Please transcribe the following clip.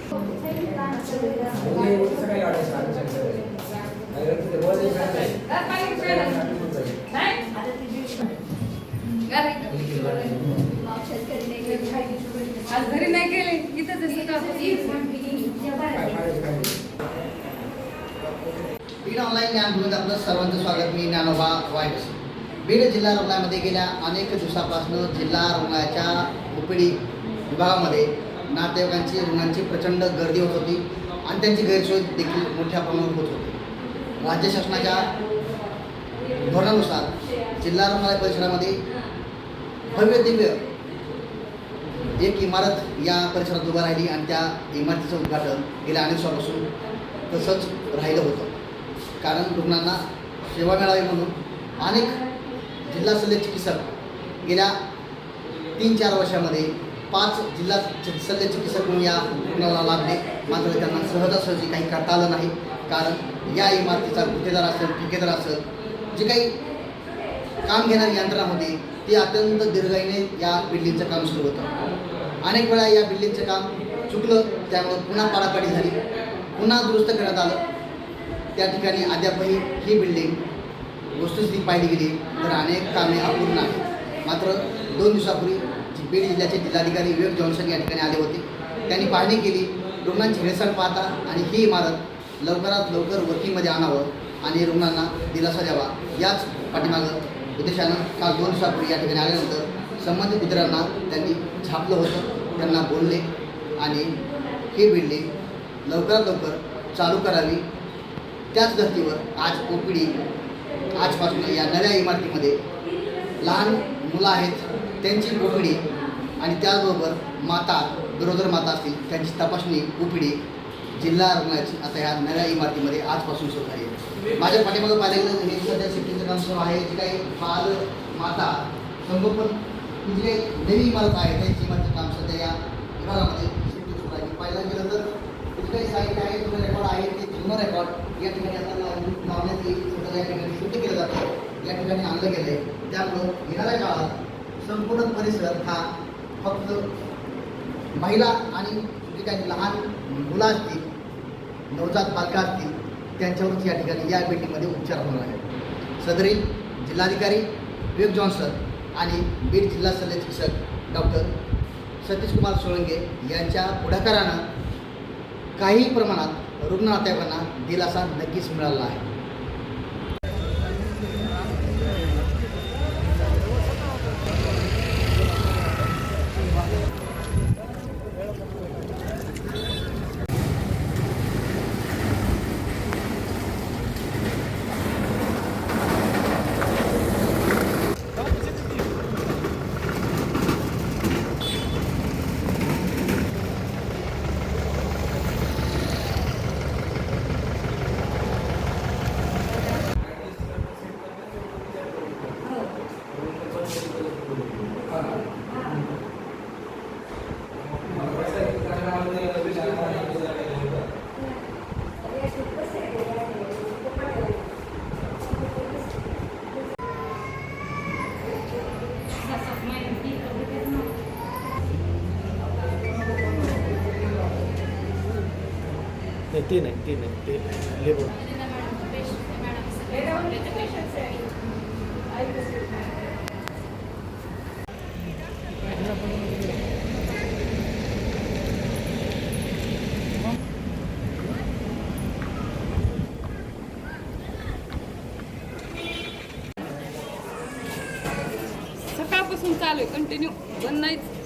आज घरी नाही गेले इथंच बीड ऑनलाईन ज्ञानगुरूत आपलं सर्वांचं स्वागत. मी ज्ञानोबा वाईट. बीड जिल्हा रुग्णालयामध्ये गेल्या अनेक दिवसापासून जिल्हा रुग्णालयाच्या ओपीडी विभागामध्ये नातेवाईकांची रुग्णांची प्रचंड गर्दी होत होती आणि त्यांची गैरसोय देखील मोठ्या प्रमाणात होत होती. राज्य शासनाच्या धोरणानुसार जिल्हा रुग्णालय परिसरामध्ये भव्य दिव्य एक इमारत या परिसरात उभा राहिली आणि त्या इमारतीचं उद्घाटन गेल्या अनेक वर्षापासून तसंच राहिलं होतं. कारण रुग्णांना सेवा मिळावी म्हणून अनेक जिल्हा शल्य चिकित्सक गेल्या 3-4 वर्षामध्ये 5 जिल्हा शल्य चिकित्सक म्हणून या रुग्णाला लाभले. मात्र त्यांना सहजासहजी काही करता आलं नाही. कारण या इमारतीचा गुत्तेदार असेल, ठेकेदार असेल, जे काही काम घेणारी यंत्रणा होती ती अत्यंत दीर्घाईने या बिल्डिंगचं काम सुरू होतं. अनेक वेळा या बिल्डिंगचं काम चुकलं, त्यामुळे पुन्हा पाडापाडी झाली, पुन्हा दुरुस्त करण्यात आलं. त्या ठिकाणी अद्यापही ही बिल्डिंग वस्तुस्थिती पाहिली गेली तर अनेक कामे अपूर्ण आहेत. मात्र 2 दिवसापूर्वी बीड जिल्ह्याचे जिल्हाधिकारी विवेक जॉन्सन या ठिकाणी आले होते. त्यांनी पाहणी केली, रुग्णांची हेळसांड पाहता आणि ही इमारत लवकरात लवकर वर्किंगमध्ये आणावं आणि रुग्णांना दिलासा द्यावा याच पाठीमागं उद्देशानं काल 2 दिवसापूर्वी या ठिकाणी आल्यानंतर संबंधित मित्रांना त्यांनी झापलं होतं, त्यांना बोलले आणि ही बिल्डिंग लवकरात लवकर चालू करावी. त्याच धर्तीवर आज ओपीडी आजपासून या नव्या इमारतीमध्ये लहान मुलं आहेत त्यांची ओपीडी आणि त्याचबरोबर माता गरोदर माता असतील त्यांची तपासणी ओपीडी जिल्हा रुग्णालयाची आता या नव्या इमारतीमध्ये आजपासून सुरू झाली आहे. माझ्या पाठीमागं पाहिलं गेलं हे सध्या शिफ्टिंगचं काम सुरू आहे. जे काही बाल माता संगोपन ही जी काही नवी इमारत आहे त्यांची इमारतीचं काम सध्या या विभागामध्ये शिफ्टिंग सुरू आहे. पाहायला गेलं तर जे काही साहित्य आहे, जुनं रेकॉर्ड आहे ते जुनं रेकॉर्ड या ठिकाणी आता लावण्यात येईल. या ठिकाणी शुद्ध केलं जातं, या ठिकाणी आणलं गेलं आहे. त्यामुळं येणाऱ्या काळात संपूर्ण परिसर हा फक्त महिला आणि जे काही लहान मुलं असतील, नवजात बालकं असतील त्यांच्यावरच या ठिकाणी या बिल्डिंगमध्ये उपचार होणार आहेत. सदरील जिल्हाधिकारी विवेक जॉन्सन आणि बीड जिल्हा शल्य चिकित्सक डॉक्टर सतीश कुमार सोळंके यांच्या पुढाकारानं काही प्रमाणात रुग्ण नातेवाईकांना दिलासा नक्कीच मिळाला आहे. तीन आहे ते लेबर सकाळपासून चालू आहे, कंटिन्यू बंद नाहीच.